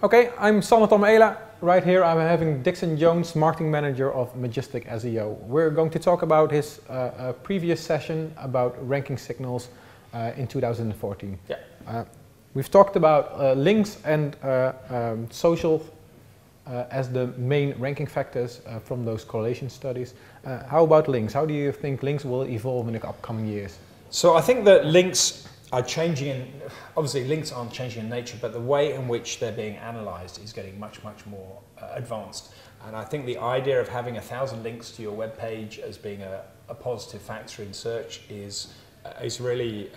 Okay, I'm Sander Tamaëla. Right here I'm having Dixon Jones, marketing manager of MajesticSEO. We're going to talk about his previous session about ranking signals in 2014. Yeah. We've talked about links and social as the main ranking factors from those correlation studies. How about links? How do you think links will evolve in the upcoming years? So I think that links are changing, obviously links aren't changing in nature, but the way in which they're being analysed is getting much more advanced. And I think the idea of having 1,000 links to your web page as being a positive factor in search is really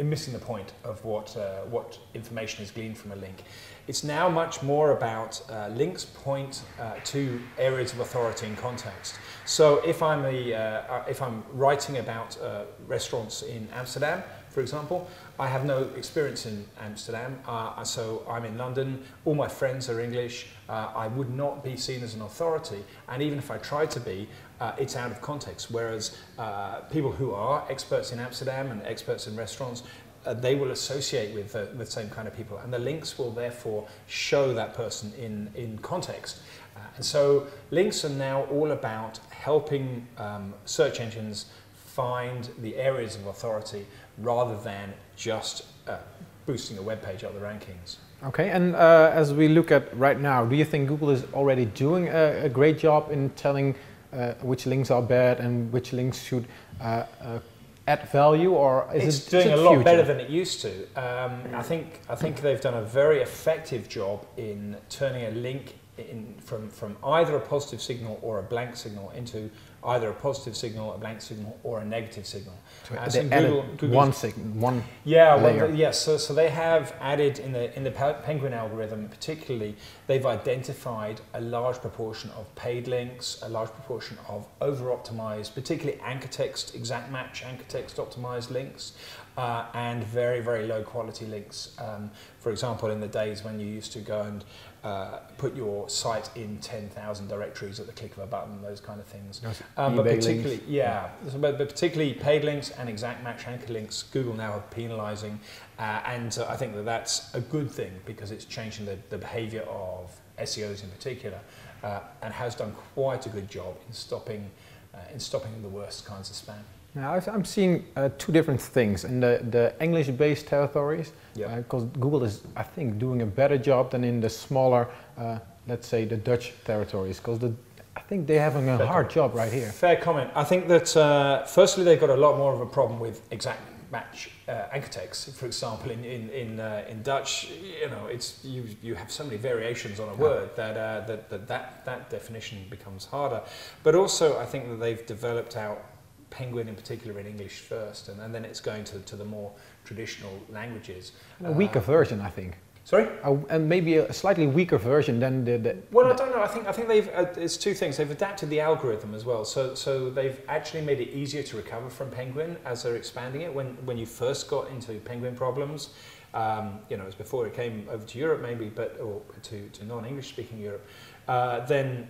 missing the point of what information is gleaned from a link. It's now much more about links point to areas of authority and context. So if I'm writing about restaurants in Amsterdam, for example, I have no experience in Amsterdam, so I'm in London, all my friends are English, I would not be seen as an authority, and even if I tried to be, it's out of context, whereas people who are experts in Amsterdam and experts in restaurants, they will associate with the same kind of people, and the links will therefore show that person in context. And so links are now all about helping search engines find the areas of authority rather than just boosting a web page up the rankings. Okay, and as we look at right now, do you think Google is already doing a great job in telling which links are bad and which links should add value, or is it's doing a lot better than it used to? I think they've done a very effective job in turning a link from either a positive signal or a blank signal into either a positive signal, a blank signal, or a negative signal. They added one signal, layer. So they have added in the Penguin algorithm, particularly, they've identified a large proportion of paid links, a large proportion of over-optimized, particularly anchor text, exact match anchor text optimized links, and very low quality links. For example, in the days when you used to go and put your site in 10,000 directories at the click of a button, those kind of things. But particularly, but particularly paid links and exact match anchor links, Google now are penalising, and I think that that's a good thing because it's changing the behaviour of SEOs in particular, and has done quite a good job in stopping the worst kinds of spam. Now I'm seeing two different things in the English-based territories, because Google is, I think, doing a better job than in the smaller, let's say, the Dutch territories, because I think they're having a hard job right here. Fair comment. I think that firstly they've got a lot more of a problem with exact match anchor text. For example, in Dutch, you know, you have so many variations on a word that definition becomes harder. But also, I think that they've developed out Penguin in particular in English first, and then it's going to the more traditional languages. A weaker version, I think. Sorry? And maybe a slightly weaker version than the... Well, I don't know. I think they've. It's two things. They've adapted the algorithm as well. So they've actually made it easier to recover from Penguin as they're expanding it. When you first got into Penguin problems, you know, it was before it came over to Europe, maybe, or to non-English speaking Europe. Then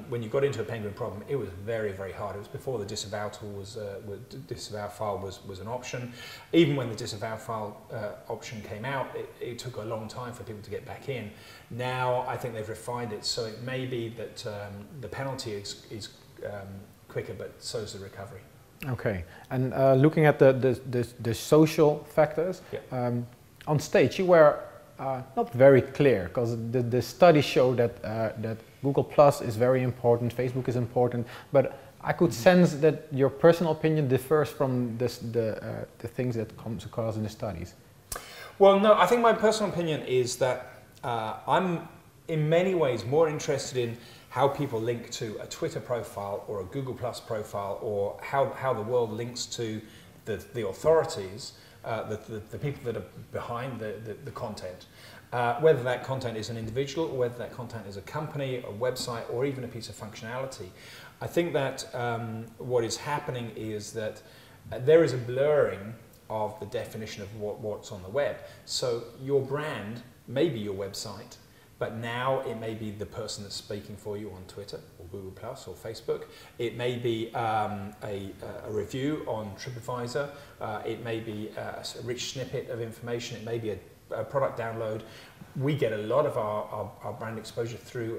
when you got into a Penguin problem, it was very hard. It was before the disavow tool disavow file was an option. Even when the disavow file option came out, it took a long time for people to get back in. Now I think they've refined it, so it may be that the penalty is quicker, but so is the recovery. Okay, and looking at the social factors, on stage you were not very clear, because the studies show that Google Plus is very important, Facebook is important, but I could sense that your personal opinion differs from the things that comes across in the studies. Well, no, I think my personal opinion is that I'm in many ways more interested in how people link to a Twitter profile or a Google Plus profile, or how the world links to the authorities, the people that are behind the content. Whether that content is an individual or whether that content is a company, a website, or even a piece of functionality. I think that what is happening is that there is a blurring of the definition of what's on the web. So your brand may be your website, but now it may be the person that's speaking for you on Twitter or Google Plus or Facebook. It may be a review on TripAdvisor. It may be a rich snippet of information. It may be a product download. we get a lot of our brand exposure through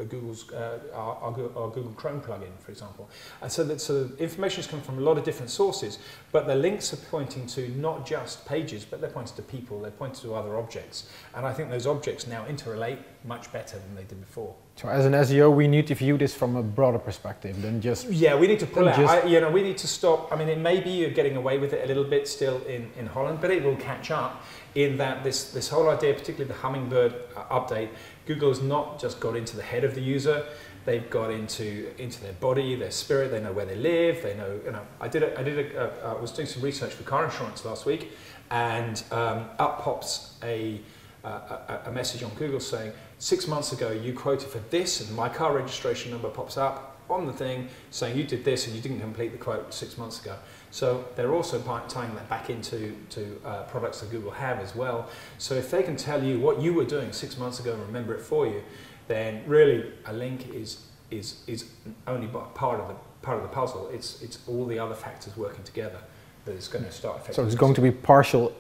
Google's our Google Chrome plugin, for example. And so the information is coming from a lot of different sources, but the links are pointing to not just pages, but they're pointing to people, they're pointing to other objects. And I think those objects now interrelate much better than they did before. So as an SEO, we need to view this from a broader perspective than just... Yeah, we need to pull out, we need to stop. I mean, it may be you're getting away with it a little bit still in Holland, but it will catch up in that this whole idea, particularly the Hummingbird update, Google has not just got into the head of the user, they've got into their body, their spirit, they know where they live, they know, I was doing some research for car insurance last week, and up pops a message on Google saying, 6 months ago you quoted for this, and my car registration number pops up on the thing saying you did this and you didn't complete the quote 6 months ago. So they're also tying that back into products that Google have as well. So if they can tell you what you were doing 6 months ago and remember it for you, then really a link is only part of the puzzle. It's all the other factors working together that is going to start affecting. So it's going to be partial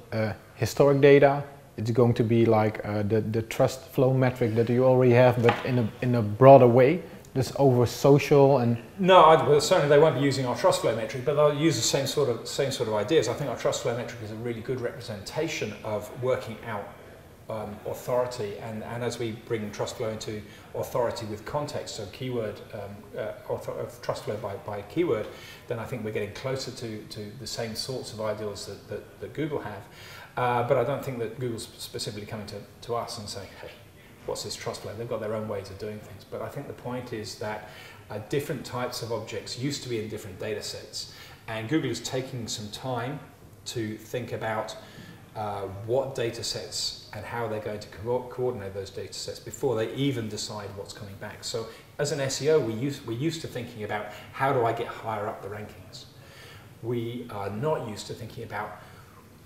historic data. It's going to be like the trust flow metric that you already have, but in a broader way. This over social and... No, well, certainly they won't be using our trust flow metric, but they'll use the same sort of ideas. I think our trust flow metric is a really good representation of working out authority, and as we bring trust flow into authority with context, so keyword trust flow by keyword, then I think we're getting closer to the same sorts of ideals that Google have. But I don't think that Google's specifically coming to us and saying, hey, what's this trust flow? They've got their own ways of doing things. But I think the point is that different types of objects used to be in different data sets. And Google is taking some time to think about what data sets and how they're going to coordinate those data sets before they even decide what's coming back. So as an SEO, we're used to thinking about how do I get higher up the rankings. We are not used to thinking about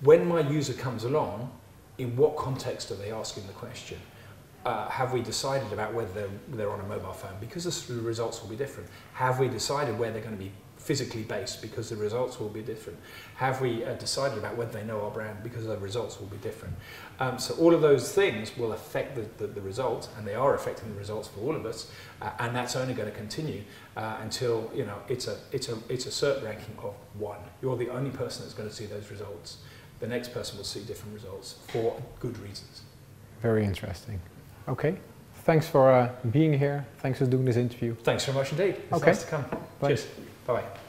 when my user comes along, in what context are they asking the question? Have we decided about whether they're on a mobile phone? Because the results will be different. Have we decided where they're going to be physically based? Because the results will be different. Have we decided about whether they know our brand? Because the results will be different. So all of those things will affect the results, and they are affecting the results for all of us. And that's only going to continue until it's a cert ranking of 1. You're the only person that's going to see those results. The next person will see different results for good reasons. Very interesting. Okay, thanks for being here. Thanks for doing this interview. Thanks very much indeed. It's okay. nice to come. Bye. Cheers. Bye-bye.